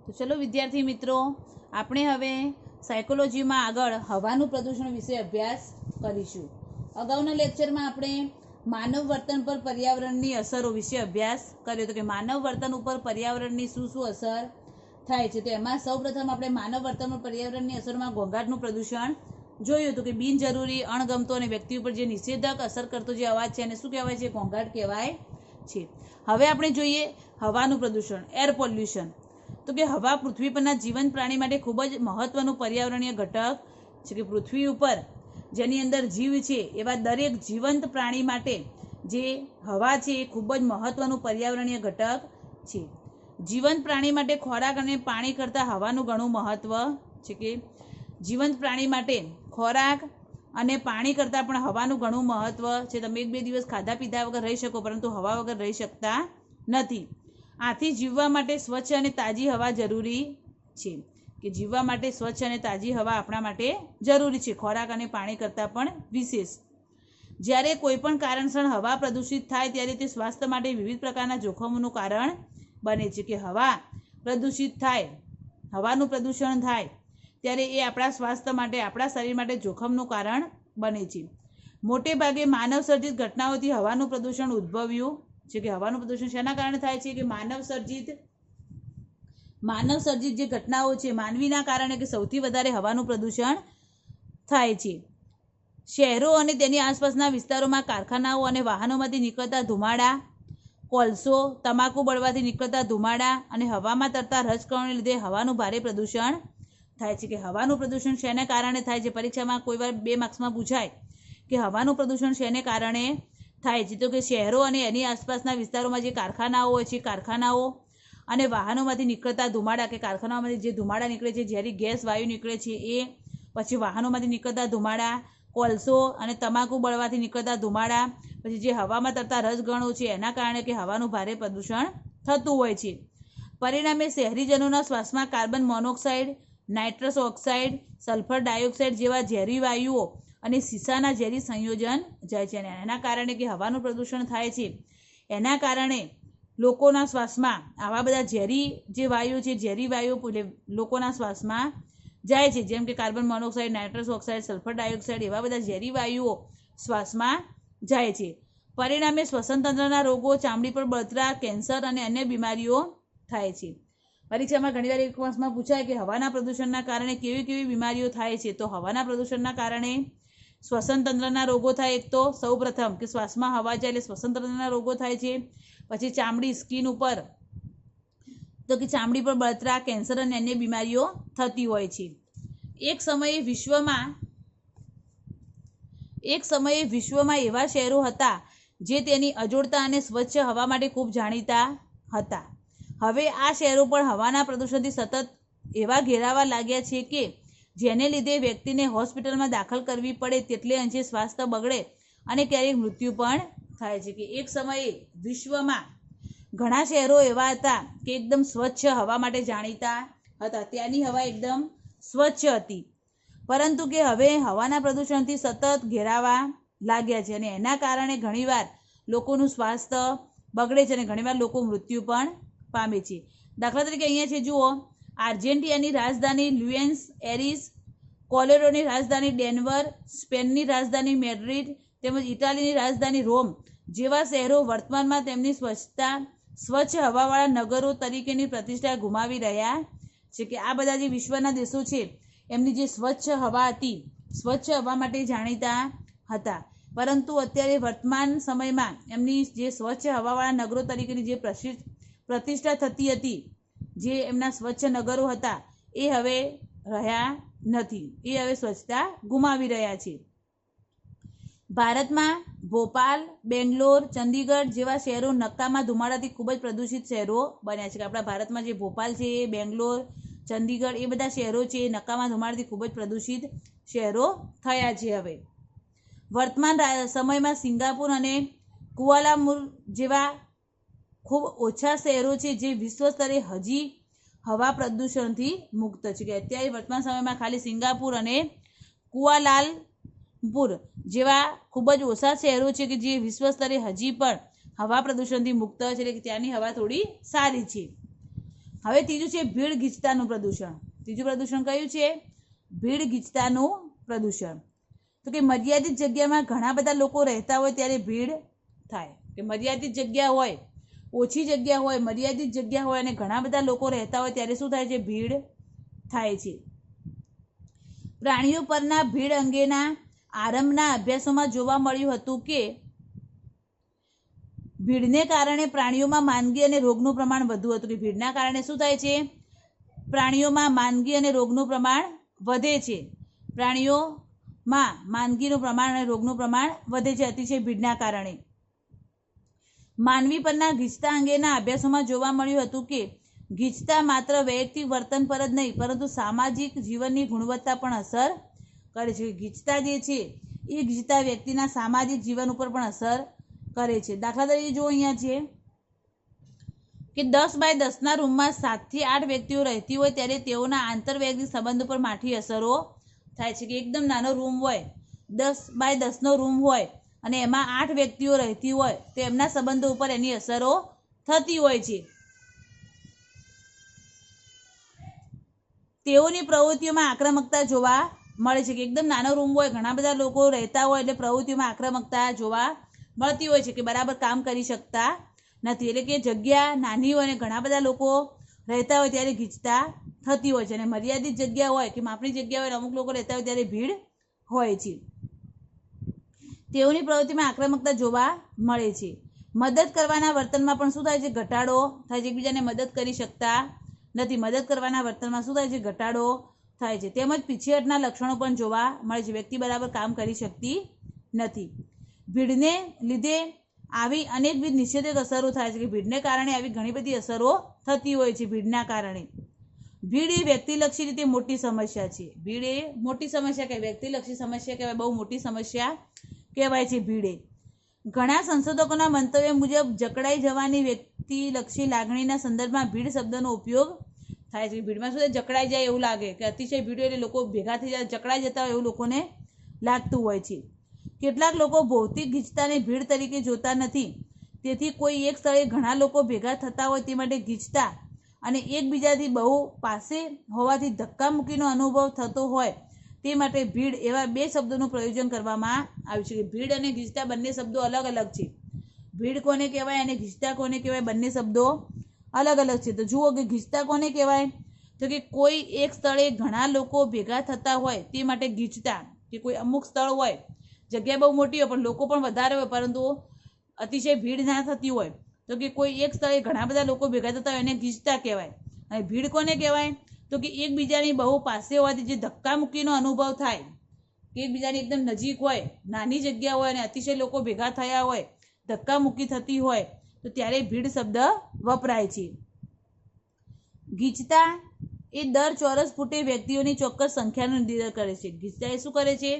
તો ચલો વિદ્યાર્થી મિત્રો, આપણે હવે સાયકોલોજીમાં આગળ હવાનું પ્રદૂષણ વિશે અભ્યાસ કરીશું. અગાઉના લેક્ચરમાં આપણે માનવ વર્તન પર પર્યાવરણની અસરો વિશે અભ્યાસ કર્યો હતો કે માનવ વર્તન ઉપર પર્યાવરણની શું શું અસર થાય છે. તો એમાં સૌપ્રથમ આપણે માનવ વર્તન પર પર્યાવરણની અસરમાં ઘોંઘાટનું પ્રદૂષણ જોયું હતું કે બિનજરૂરી, અણગમતો અને વ્યક્તિ ઉપર જે નિષેધક અસર કરતો જે અવાજ છે એને શું કહેવાય છે? ઘોંઘાટ કહેવાય છે. હવે આપણે જોઈએ હવાનું પ્રદૂષણ, એર પોલ્યુશન. તો કે હવા પૃથ્વી પરના જીવંત પ્રાણી માટે ખૂબ જ મહત્વનું પર્યાવરણીય ઘટક છે કે પૃથ્વી ઉપર જેની અંદર જીવ છે એવા દરેક જીવંત પ્રાણી માટે જે હવા છે એ ખૂબ જ મહત્વનું પર્યાવરણીય ઘટક છે. જીવંત પ્રાણી માટે ખોરાક અને પાણી કરતાં હવાનું ઘણું મહત્વ છે કે જીવંત પ્રાણી માટે ખોરાક અને પાણી કરતાં પણ હવાનું ઘણું મહત્વ છે. તમે 1-2 દિવસ ખાધા પીધા વગર રહી શકો, પરંતુ હવા વગર રહી શકતા નથી. આથી જીવવા માટે સ્વચ્છ અને તાજી હવા જરૂરી છે કે જીવવા માટે સ્વચ્છ અને તાજી હવા આપણા માટે જરૂરી છે, ખોરાક અને પાણી કરતાં પણ વિશેષ. જ્યારે કોઈ પણ કારણસર હવા પ્રદૂષિત થાય ત્યારે તે સ્વાસ્થ્ય માટે વિવિધ પ્રકારના જોખમોનું કારણ બને છે કે હવા પ્રદૂષિત થાય, હવાનું પ્રદૂષણ થાય ત્યારે એ આપણા સ્વાસ્થ્ય માટે, આપણા શરીર માટે જોખમનું કારણ બને છે. મોટે ભાગે માનવ સર્જિત ઘટનાઓથી હવાનું પ્રદૂષણ ઉદ્ભવ્યું છે કે હવાનું પ્રદૂષણ શેના કારણે થાય છે? કે માનવ સર્જિત જે ઘટનાઓ છે, માનવીના કારણે કે સૌથી વધારે હવાનું પ્રદૂષણ થાય છે. શહેરો અને તેની આસપાસના વિસ્તારોમાં કારખાનાઓ અને વાહનોમાંથી નીકળતા ધુમાડા, કોલસો, તમાકુ બળવાથી નીકળતા ધુમાડા અને હવામાં તરતા રજકણોને લીધે હવાનું ભારે પ્રદૂષણ થાય છે કે હવાનું પ્રદૂષણ શેને કારણે થાય છે? પરીક્ષામાં કોઈ વાર 2 માર્ક્સમાં પૂછાય કે હવાનું પ્રદૂષણ શેને કારણે થાય છે? તો કે શહેરો અને એની આસપાસના વિસ્તારોમાં જે કારખાનાઓ હોય છે, કારખાનાઓ અને વાહનોમાંથી નીકળતા ધુમાડા કે કારખાનાઓમાંથી જે ધુમાડા નીકળે છે, ઝેરી ગેસ વાયુ નીકળે છે એ, પછી વાહનોમાંથી નીકળતા ધુમાડા, કોલસો અને તમાકુ બળવાથી નીકળતા ધુમાડા, પછી જે હવામાં તરતા રજકણો છે એના કારણે કે હવાનું ભારે પ્રદૂષણ થતું હોય છે. પરિણામે શહેરીજનોના શ્વાસમાં carbon monoxide, nitrous oxide, sulphur dioxide જેવા ઝેરી વાયુઓ અને સીસાના ઝેરી સંયોજન જાય છે અને એના કારણે કે હવાનું પ્રદૂષણ થાય છે એના કારણે લોકોના શ્વાસમાં આવા બધા ઝેરી જે વાયુ છે, ઝેરી વાયુ લોકોના શ્વાસમાં જાય છે, જેમ કે carbon monoxide, nitrous oxide, sulphur dioxide એવા બધા ઝેરી વાયુઓ શ્વાસમાં જાય છે. પરિણામે શ્વસનતંત્રના રોગો, ચામડી પર બળતરા, કેન્સર અને અન્ય બીમારીઓ થાય છે. પરીક્ષામાં ઘણીવાર 1 માર્ક્સમાં પૂછાય કે હવાના પ્રદૂષણના કારણે કેવી કેવી બીમારીઓ થાય છે? તો હવાના પ્રદૂષણના કારણે શ્વસનતંત્રના રોગો થાય. એક તો સૌપ્રથમ કે શ્વાસમાં હવા જાય એટલે શ્વસનતંત્રના રોગો થાય છે. પછી ચામડી, સ્કિન ઉપર, તો કે ચામડી પર બળતરા, કેન્સર અને અન્ય બીમારીઓ થતી હોય છે. એક સમયે વિશ્વમાં એવા શહેરો હતા જે તેની અજોડતા અને સ્વચ્છ હવા માટે ખૂબ જાણીતા હતા. હવે આ શહેરો પણ હવાના પ્રદૂષણથી સતત એવા ઘેરાવા લાગ્યા છે કે જેને લીધે વ્યક્તિને હોસ્પિટલમાં દાખલ કરવી પડે તેટલે અંશે સ્વાસ્થ્ય બગડે અને ક્યારેક મૃત્યુ પણ થાય છે. કે એક સમયે વિશ્વમાં ઘણા શહેરો એવા હતા કે એકદમ સ્વચ્છ હવા માટે જાણીતા હતા, ત્યાંની હવા એકદમ સ્વચ્છ હતી, પરંતુ કે હવે હવાના પ્રદૂષણથી સતત ઘેરાવા લાગ્યા છે અને એના કારણે ઘણીવાર લોકોનું સ્વાસ્થ્ય બગડે છે અને ઘણીવાર લોકો મૃત્યુ પણ પામે છે. દાખલા તરીકે અહીંયા છે, જુઓ, આર્જેન્ટિનાની રાજધાની બ્યુએનસ એરિસ, કોલોરાડોની રાજધાની ડેનવર, સ્પેનની રાજધાની મેડ્રિડ તેમજ ઇટાલીની રાજધાની રોમ જેવા શહેરો વર્તમાનમાં તેમની સ્વચ્છ હવાવાળા નગરો તરીકેની પ્રતિષ્ઠા ગુમાવી રહ્યા છે. કે આ બધા જે વિશ્વના દેશો છે એમની જે સ્વચ્છ હવા હતી, સ્વચ્છ હવા માટે જાણીતા હતા, પરંતુ અત્યારે વર્તમાન સમયમાં એમની જે સ્વચ્છ હવાવાળા નગરો તરીકેની જે પ્રતિષ્ઠા થતી હતી, જે એમના સ્વચ્છ નગરો હતા એ હવે રહ્યા નથી, એ હવે સ્વચ્છતા ગુમાવી રહ્યા છે. ભારતમાં ભોપાલ, બેંગ્લોર, ચંદીગઢ જેવા શહેરો નકામા ધુમાડાથી ખૂબ જ પ્રદૂષિત શહેરો બન્યા છે. કે આપણા ભારતમાં જે ભોપાલ છે, બેંગ્લોર, ચંદીગઢ એ બધા શહેરો છે એ નકામા ધુમાડાથી ખૂબ જ પ્રદૂષિત શહેરો થયા છે. હવે વર્તમાન સમયમાં સિંગાપુર અને કુઆલાલુમ્પુર જેવા ખૂબ ઓછા શહેરો છે જે વિશ્વ સ્તરે હજી હવા પ્રદૂષણથી મુક્ત છે. કે અત્યારે વર્તમાન સમયમાં ખાલી સિંગાપુર અને કુઆલાલુમ્પુર જેવા ખૂબ જ ઓછા શહેરો છે કે જે વિશ્વ સ્તરે હજી પણ હવા પ્રદૂષણથી મુક્ત છે, એટલે કે ત્યાંની હવા થોડી સારી છે. હવે ત્રીજું છે ભીડ ગીચતાનું પ્રદૂષણ. ત્રીજું પ્રદૂષણ કયું છે? ભીડ ગીચતાનું પ્રદૂષણ. તો કે મર્યાદિત જગ્યામાં ઘણા બધા લોકો રહેતા હોય ત્યારે ભીડ થાય. કે મર્યાદિત જગ્યા હોય, ઓછી જગ્યા હોય, મર્યાદિત જગ્યા હોય અને ઘણા બધા લોકો રહેતા હોય ત્યારે શું થાય છે? ભીડ થાય છે. પ્રાણીઓ પરના ભીડ અંગેના આરંભના અભ્યાસોમાં જોવા મળ્યું હતું કે ભીડને કારણે પ્રાણીઓમાં માંદગી અને રોગનું પ્રમાણ વધુ હતું. કે ભીડના કારણે શું થાય છે? પ્રાણીઓમાં માંદગી અને રોગનું પ્રમાણ વધે છે. પ્રાણીઓમાં માંદગીનું પ્રમાણ અને રોગનું પ્રમાણ વધે છે અતિશય ભીડના કારણે. માનવી પરના ગીચતા અંગેના અભ્યાસોમાં જોવા મળ્યું હતું કે ગીચતા માત્ર વૈયક્તિક વર્તન પર જ નહીં પરંતુ સામાજિક જીવનની ગુણવત્તા પણ અસર કરે છે. ગીચતા જે છે એ ગીચતા વ્યક્તિના સામાજિક જીવન ઉપર પણ અસર કરે છે. દાખલા તરીકે જો અહીંયા છે કે 10 બાય 10ના રૂમમાં 7 થી 8 વ્યક્તિઓ રહેતી હોય ત્યારે તેઓના આંતરવૈયક્તિક સંબંધો પર માઠી અસરો થાય છે. કે એકદમ નાનો રૂમ હોય, 10 બાય 10નો રૂમ હોય અને એમાં 8 વ્યક્તિઓ રહેતી હોય તો એમના સંબંધો ઉપર એની અસરો થતી હોય છે. તેઓની પ્રવૃત્તિઓમાં આક્રમકતા જોવા મળે છે. કે એકદમ નાનો રૂમ હોય, ઘણા બધા લોકો રહેતા હોય એટલે પ્રવૃત્તિઓમાં આક્રમકતા જોવા મળતી હોય છે. કે બરાબર કામ કરી શકતા નથી. એટલે કે જગ્યા નાની હોય અને ઘણા બધા લોકો રહેતા હોય ત્યારે ગીચતા થતી હોય છે. અને મર્યાદિત જગ્યા હોય કે માપની જગ્યા હોય અમુક લોકો રહેતા હોય ત્યારે ભીડ હોય છે. તેઓની પ્રવૃત્તિમાં આક્રમકતા જોવા મળે છે. મદદ કરવાના વર્તનમાં પણ શું થાય છે? ઘટાડો થાય છે. એકબીજાને મદદ કરી શકતા નથી. મદદ કરવાના વર્તનમાં શું થાય છે? ઘટાડો થાય છે. તેમજ પીછેહટના લક્ષણો પણ જોવા મળે છે. વ્યક્તિ બરાબર કામ કરી શકતી નથી. ભીડને લીધે આવી અનેકવિધ નિષેધક અસરો થાય છે. કે ભીડને કારણે આવી ઘણી બધી અસરો થતી હોય છે. ભીડના કારણે ભીડ એ વ્યક્તિલક્ષી રીતે મોટી સમસ્યા છે. ભીડ એ મોટી સમસ્યા કહેવાય, વ્યક્તિલક્ષી સમસ્યા કહેવાય, બહુ મોટી સમસ્યા કહેવાય છે ભીડ એ. ઘણા સંશોધકોના મંતવ્ય મુજબ જકડાઈ જવાની વ્યક્તિલક્ષી લાગણીના સંદર્ભમાં ભીડ શબ્દનો ઉપયોગ થાય છે. ભીડમાં શું જકડાઈ જાય એવું લાગે કે અતિશય ભીડ એટલે લોકો ભેગા થઈ જાય, જકડાઈ જતા હોય એવું લોકોને લાગતું હોય છે. કેટલાક લોકો ભૌતિક ગીચતાને ભીડ તરીકે જોતા નથી. તેથી કોઈ એક સ્થળે ઘણા લોકો ભેગા થતા હોય તે માટે ગીચતા અને એકબીજાથી બહુ પાસે હોવાથી ધક્કામુક્કીનો અનુભવ થતો હોય તે માટે ભીડ એવા બે શબ્દોનું પ્રયોજન કરવામાં આવ્યું છે. કે ભીડ અને ગીચતા બંને શબ્દો અલગ અલગ છે. ભીડ કોને કહેવાય અને ગીચતા કોને કહેવાય? બંને શબ્દો અલગ અલગ છે. તો જુઓ કે ગીચતા કોને કહેવાય? તો કે કોઈ એક સ્થળે ઘણા લોકો ભેગા થતા હોય તે માટે ગીચતા. કે કોઈ અમુક સ્થળ હોય, જગ્યા બહુ મોટી હોય પણ લોકો પણ વધારે હોય પરંતુ અતિશય ભીડ ના થતી હોય તો કે કોઈ એક સ્થળે ઘણા બધા લોકો ભેગા થતા હોય એને ગીચતા કહેવાય. અને ભીડ કોને કહેવાય? તો કે એકબીજાની બહુ પાસે હોવાથી જે ધક્કામુક્કીનો અનુભવ થાય, કે એકબીજાની એકદમ નજીક હોય, નાની જગ્યા હોય અને અતિશય લોકો ભેગા થયા હોય, ધક્કામુક્કી થતી હોય તો ત્યારે ભીડ શબ્દ વપરાય છે. ગીચતા એ દર ચોરસ ફૂટે વ્યક્તિઓની ચોક્કસ સંખ્યાનું નિર્ધારણ કરે છે. ગીચતા એ શું કરે છે?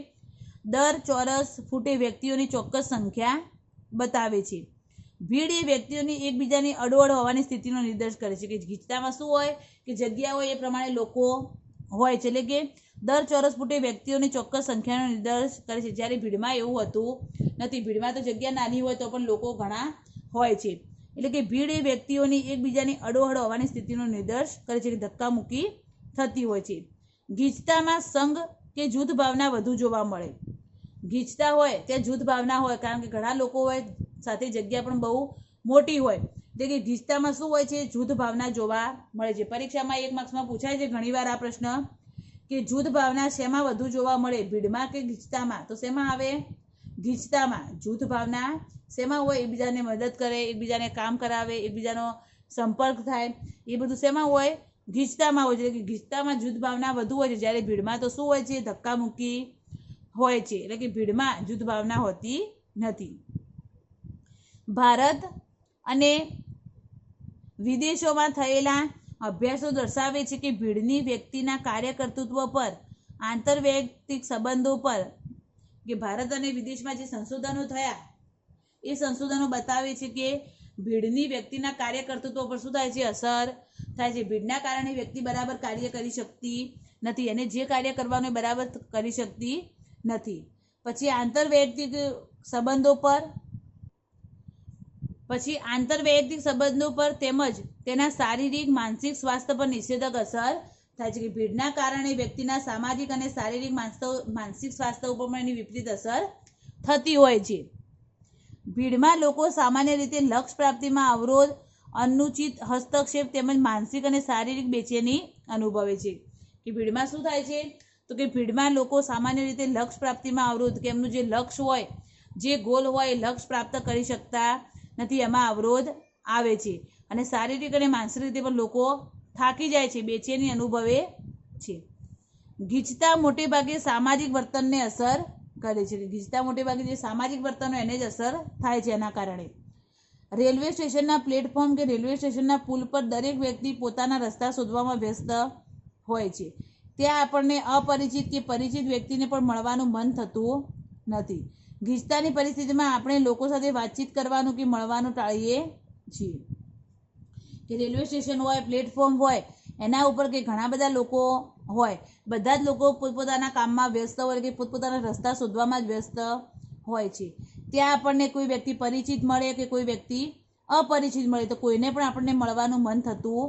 દર ચોરસ ફૂટે વ્યક્તિઓની ચોક્કસ સંખ્યા બતાવે છે. ભીડ એ વ્યક્તિઓની એકબીજાની અડોઅડ હોવાની સ્થિતિનો નિર્દેશ કરે છે. કે ગીચતામાં શું હોય કે જગ્યા હોય એ પ્રમાણે લોકો હોય છે. એટલે કે દર ચોરસ ફૂટે વ્યક્તિઓની ચોક્કસ સંખ્યાનો નિર્દેશ કરે છે. જ્યારે ભીડમાં એવું હોતું નથી. ભીડમાં તો જગ્યા નાની હોય તો પણ લોકો ઘણા હોય છે. એટલે કે ભીડ એ વ્યક્તિઓની એકબીજાની અડોઅડ હોવાની સ્થિતિનો નિર્દેશ કરે છે. કે ધક્કામુક્કી થતી હોય છે. ગીચતામાં સંઘ કે જૂથ ભાવના વધુ જોવા મળે. ગીચતા હોય ત્યાં જૂથ ભાવના હોય કારણ કે ઘણા લોકો હોય, સાથે જગ્યા પણ બહુ મોટી હોય. એટલે કે ગીચતામાં શું હોય છે? જૂથ ભાવના જોવા મળે છે. પરીક્ષામાં 1 માર્ક્સમાં પૂછાય છે ઘણીવાર આ પ્રશ્ન કે જૂથ ભાવના શેમાં વધુ જોવા મળે? ભીડમાં કે ગીચતામાં? તો શેમાં આવે? ગીચતામાં. જૂથ ભાવના શેમાં હોય? એકબીજાને મદદ કરે, એકબીજાને કામ કરાવે, એકબીજાનો સંપર્ક થાય, એ બધું શેમાં હોય? ગીચતામાં હોય છે. એટલે કે ગીચતામાં જૂથ ભાવના વધુ હોય છે. જ્યારે ભીડમાં તો શું હોય છે? ધક્કામુક્કી હોય છે. એટલે કે ભીડમાં જૂથ ભાવના હોતી નથી. ભારત અને વિદેશોમાં થયેલા અભ્યાસો દર્શાવે છે કે ભીડની વ્યક્તિના કાર્યકર્તૃત્વ પર, આંતરવૈયક્તિક સંબંધો પર, કે ભારત અને વિદેશમાં જે સંશોધનો થયા એ સંશોધનો બતાવે છે કે ભીડની વ્યક્તિના કાર્યકર્તૃત્વ પર શું થાય છે? અસર થાય છે. ભીડના કારણે વ્યક્તિ બરાબર કાર્ય કરી શકતી નથી અને જે કાર્ય કરવાનું એ બરાબર કરી શકતી નથી. પછી આંતરવૈયક્તિક સંબંધો પર પછી આંતરવૈયક્તિક સંબંધો પર તેમજ તેના શારીરિક માનસિક સ્વાસ્થ્ય પર નિષેધક અસર થાય છે કે ભીડના કારણે વ્યક્તિના સામાજિક અને શારીરિક માનસિક સ્વાસ્થ્ય ઉપર પણ એની વિપરીત અસર થતી હોય છે. ભીડમાં લોકો સામાન્ય રીતે લક્ષ્ય પ્રાપ્તિમાં અવરોધ, અનુચિત હસ્તક્ષેપ તેમજ માનસિક અને શારીરિક બેચેની અનુભવે છે. કે ભીડમાં શું થાય છે? તો કે ભીડમાં લોકો સામાન્ય રીતે લક્ષ્ય પ્રાપ્તિમાં અવરોધ, કે એમનું જે લક્ષ્ય હોય, જે ગોલ હોય એ લક્ષ્ય પ્રાપ્ત કરી શકતા નથી, એમાં અવરોધ આવે છે. અને શારીરિક અને માનસિક રીતે પણ લોકો થાકી જાય છે, બેચેની અનુભવે છે. ગીચતા મોટે ભાગે સામાજિક વર્તનને અસર કરે છે. ગીચતા મોટે ભાગે જે સામાજિક વર્તન હોય એને જ અસર થાય છે. એના કારણે રેલવે સ્ટેશનના પ્લેટફોર્મ કે રેલવે સ્ટેશનના પુલ પર દરેક વ્યક્તિ પોતાના રસ્તા શોધવામાં વ્યસ્ત હોય છે. ત્યાં આપણને અપરિચિત કે પરિચિત વ્યક્તિને પણ મળવાનું મન થતું નથી. ગીચતાની પરિસ્થિતિમાં આપણે લોકો સાથે વાતચીત કરવાનું કે મળવાનું ટાળીએ છીએ. કે રેલવે સ્ટેશન હોય, પ્લેટફોર્મ હોય, એના ઉપર કે ઘણા બધા લોકો હોય, બધા જ લોકો પોતપોતાના કામમાં વ્યસ્ત હોય કે પોતપોતાના રસ્તા શોધવામાં જ વ્યસ્ત હોય છે. ત્યાં આપણને કોઈ વ્યક્તિ પરિચિત મળે કે કોઈ વ્યક્તિ અપરિચિત મળે તો કોઈને પણ આપણને મળવાનું મન થતું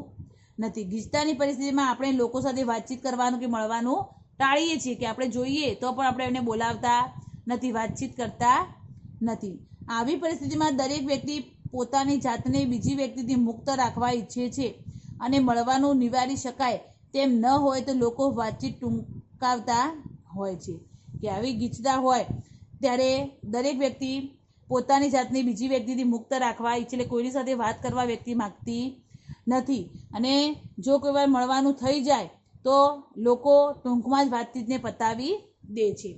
નથી. ગીચતાની પરિસ્થિતિમાં આપણે લોકો સાથે વાતચીત કરવાનું કે મળવાનું ટાળીએ છીએ, કે આપણે જોઈએ તો પણ આપણે એમને બોલાવતા નથી, વાતચીત કરતા નથી. આવી પરિસ્થિતિમાં દરેક વ્યક્તિ પોતાની જાતને બીજી વ્યક્તિથી મુક્ત રાખવા ઈચ્છે છે અને મળવાનું નિવારી શકાય તેમ ન હોય તો લોકો વાતચીત ટૂંકાવતા હોય છે. કે આવી ગીચતા હોય ત્યારે દરેક વ્યક્તિ પોતાની જાતને બીજી વ્યક્તિથી મુક્ત રાખવા ઈચ્છે, એટલે કોઈની સાથે વાત કરવા વ્યક્તિ માગતી નથી. અને જો કોઈ વાર મળવાનું થઈ જાય તો લોકો ટૂંકમાં જ વાતચીતને પતાવી દે છે.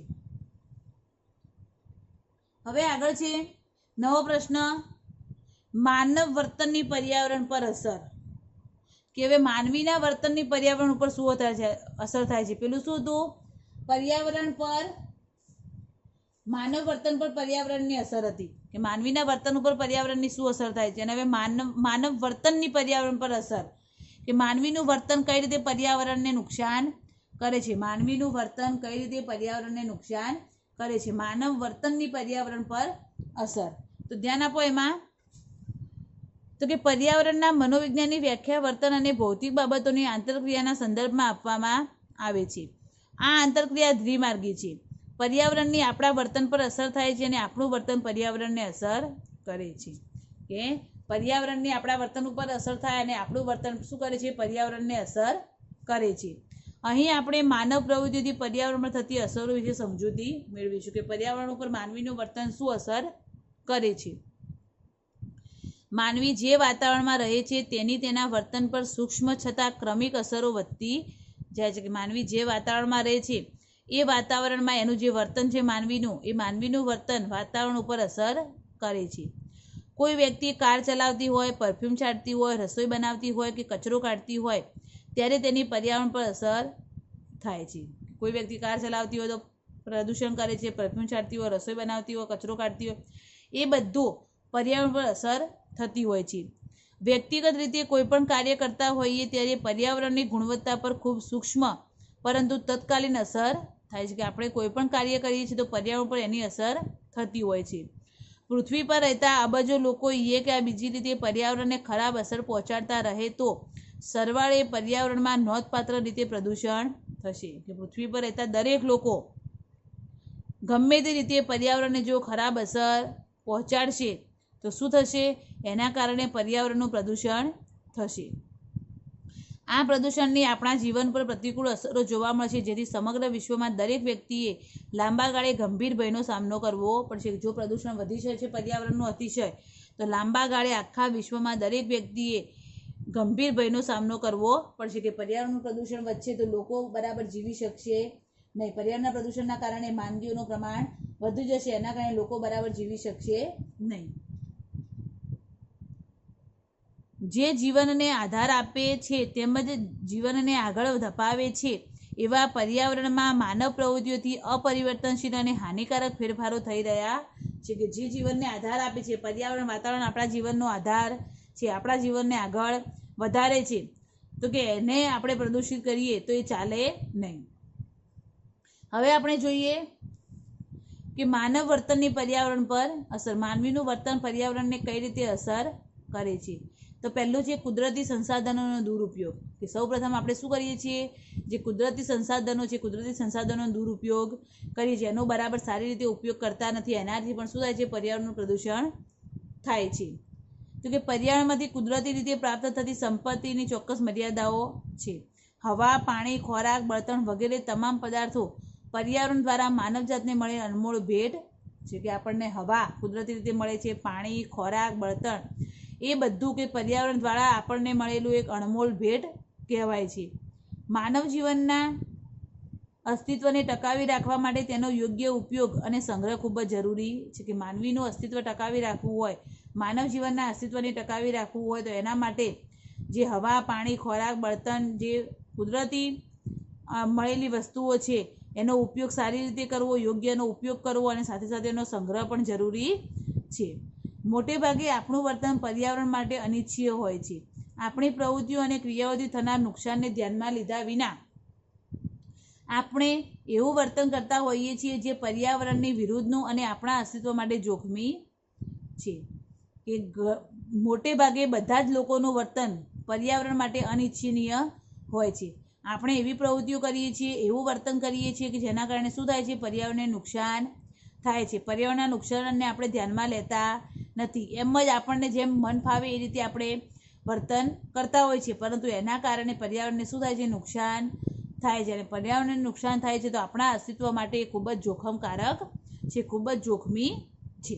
હવે આગળ છે નવો પ્રશ્ન, માનવ વર્તનની પર્યાવરણ પર અસર. કે હવે માનવીના વર્તનની પર્યાવરણ ઉપર શું અસર થાય છે? પેલું શું હતું? પર્યાવરણ પર, માનવ વર્તન પર પર્યાવરણની અસર હતી કે માનવીના વર્તન ઉપર પર્યાવરણની શું અસર થાય છે. અને હવે માનવ વર્તનની પર્યાવરણ પર અસર, કે માનવીનું વર્તન કઈ રીતે પર્યાવરણને નુકસાન કરે છે. માનવીનું વર્તન કઈ રીતે પર્યાવરણને નુકસાન કરે છે. માનવ વર્તનની પર્યાવરણ પર અસર. તો ધ્યાન આપો એમાં. તો કે પર્યાવરણના મનોવિજ્ઞાનની વ્યાખ્યા વર્તન અને ભૌતિક બાબતોની આંતરક્રિયાના સંદર્ભમાં આપવામાં આવે છે. આ આંતરક્રિયા દ્વિમાર્ગી છે. પર્યાવરણની આપણા વર્તન પર અસર થાય છે અને આપણું વર્તન પર્યાવરણને અસર કરે છે. કે પર્યાવરણની આપણા વર્તન ઉપર અસર થાય અને આપણું વર્તન શું કરે છે? પર્યાવરણને અસર કરે છે. અહીં આપણે માનવ પ્રવૃત્તિથી પર્યાવરણ પર થતી અસરો વિશે સમજૂતી મેળવીશું કે પર્યાવરણ ઉપર માનવીનું વર્તન શું અસર કરે છે. માનવી જે વાતાવરણમાં રહે છે તેની તેના વર્તન પર સૂક્ષ્મ છતાં ક્રમિક અસરો વધતી જાય છે. કે માનવી જે વાતાવરણમાં રહે છે એ વાતાવરણમાં એનું જે વર્તન છે માનવીનું, એ માનવીનું વર્તન વાતાવરણ ઉપર અસર કરે છે. કોઈ વ્યક્તિ કાર ચલાવતી હોય, પરફ્યુમ છાંટતી હોય, રસોઈ બનાવતી હોય કે કચરો કાઢતી હોય ત્યારે તેની પર્યાવરણ પર અસર થાય છે. કોઈ વ્યક્તિ કાર ચલાવતી હોય તો પ્રદૂષણ કરે છે, પરફ્યુમ છાંટતી હોય, રસોઈ બનાવતી હોય, કચરો કાઢતી હોય, એ બધું પર્યાવરણ પર અસર થતી હોય છે. વ્યક્તિગત રીતે કોઈ પણ કાર્ય કરતા હોઈએ ત્યારે પર્યાવરણની ગુણવત્તા પર ખૂબ સૂક્ષ્મ પરંતુ તત્કાલીન અસર થાય છે. કે આપણે કોઈ પણ કાર્ય કરીએ છીએ તો પર્યાવરણ પર એની અસર થતી હોય છે. પૃથ્વી પર રહેતા અબજો લોકો એ કે આ બીજી રીતે પર્યાવરણને ખરાબ અસર પહોંચાડતા રહે તો સરવાળે પર્યાવરણમાં નોંધપાત્ર રીતે પ્રદૂષણ થશે. કે પૃથ્વી પર રહેતા દરેક લોકો ગમે તે રીતે પર્યાવરણને જો ખરાબ અસર પહોંચાડશે તો શું થશે? એના કારણે પર્યાવરણનું પ્રદૂષણ થશે. આ પ્રદૂષણની આપણા જીવન પર પ્રતિકૂળ અસરો જોવા મળશે, જેથી સમગ્ર વિશ્વમાં દરેક વ્યક્તિએ લાંબા ગાળે ગંભીર ભયનો સામનો કરવો પડશે. જો પ્રદૂષણ વધી જાય છે પર્યાવરણનું અતિશય, તો લાંબા ગાળે આખા વિશ્વમાં દરેક વ્યક્તિએ ગંભીર ભયનો સામનો કરવો પડશે. કે પર્યાવરણનું પ્રદૂષણ વધશે તો લોકો બરાબર જીવી શકશે નહીં. પર્યાવરણના પ્રદૂષણના કારણે માંદગીઓનું પ્રમાણ વધી જશે, એના કારણે લોકો બરાબર જીવી શકશે નહીં. જે જીવનને આધાર આપે છે તેમજ જીવનને આગળ ધપાવે છે એવા પર્યાવરણમાં માનવ પ્રવૃત્તિઓથી અપરિવર્તનશીલ અને હાનિકારક ફેરફારો થઈ રહ્યા છે. કે જે જીવનને આધાર આપે છે, પર્યાવરણ, વાતાવરણ આપણા જીવનનો આધાર છે, આપણા જીવનને આગળ વધારે છે, તો કે એને આપણે પ્રદૂષિત કરીએ તો એ ચાલે નહીં. હવે આપણે જોઈએ કે માનવ વર્તનની પર્યાવરણ પર અસર, માનવીનું વર્તન પર્યાવરણને કઈ રીતે અસર કરે છે. તો પહેલું છે કુદરતી સંસાધનોનો દુરુપયોગ, કે સૌપ્રથમ આપણે શું કરીએ છીએ, જે કુદરતી સંસાધનો છે કુદરતી સંસાધનોનો દુરુપયોગ કરીએ છીએ, એનો બરાબર સારી રીતે ઉપયોગ કરતા નથી, એનાથી પણ શું થાય છે, પર્યાવરણનું પ્રદૂષણ થાય છે. તો કે પર્યાવરણમાંથી કુદરતી રીતે પ્રાપ્ત થતી સંપત્તિની ચોક્કસ મર્યાદાઓ છે. હવા, પાણી, ખોરાક, બળતણ વગેરે તમામ પદાર્થો પર્યાવરણ દ્વારા માનવજાતને મળેલ અનમોલ ભેટ છે. કે આપણને હવા કુદરતી રીતે મળે છે, પાણી, ખોરાક, બળતણ એ બધું કે પર્યાવરણ દ્વારા આપણને મળેલું એક અણમોલ ભેટ કહેવાય છે. માનવ જીવનના અસ્તિત્વને ટકાવી રાખવા માટે તેનો યોગ્ય ઉપયોગ અને સંગ્રહ ખૂબ જ જરૂરી છે. કે માનવીનું અસ્તિત્વ ટકાવી રાખવું હોય, માનવ જીવનના અસ્તિત્વને ટકાવી રાખવું હોય તો એના માટે જે હવા, પાણી, ખોરાક, બળતણ, જે કુદરતી મળેલી વસ્તુઓ છે એનો ઉપયોગ સારી રીતે કરવો, યોગ્ય એનો ઉપયોગ કરવો અને સાથે સાથે એનો સંગ્રહ પણ જરૂરી છે. મોટે ભાગે આપણું વર્તન પર્યાવરણ માટે અનિચ્છનીય હોય છે. આપણી પ્રવૃત્તિઓ અને ક્રિયાઓથી થનાર નુકસાનને ધ્યાનમાં લીધા વિના આપણે એવું વર્તન કરતા હોઈએ છીએ જે પર્યાવરણની વિરુદ્ધનું અને આપણા અસ્તિત્વ માટે જોખમી છે. કે મોટે ભાગે બધા જ લોકોનું વર્તન પર્યાવરણ માટે અનિચ્છનીય હોય છે. આપણે એવી પ્રવૃત્તિઓ કરીએ છીએ, એવું વર્તન કરીએ છીએ કે જેના કારણે શું થાય છે, પર્યાવરણને નુકસાન થાય છે. પર્યાવરણના નુકસાનને આપણે ધ્યાનમાં લેતા નથી, એમ જ આપણને જેમ મન ફાવે એ રીતે આપણે વર્તન કરતા હોય છે, પરંતુ એના કારણે પર્યાવરણને શું થાય છે, નુકસાન થાય છે. અને પર્યાવરણને નુકસાન થાય છે તો આપણા અસ્તિત્વ માટે ખૂબ જ જોખમકારક છે, ખૂબ જ જોખમી છે.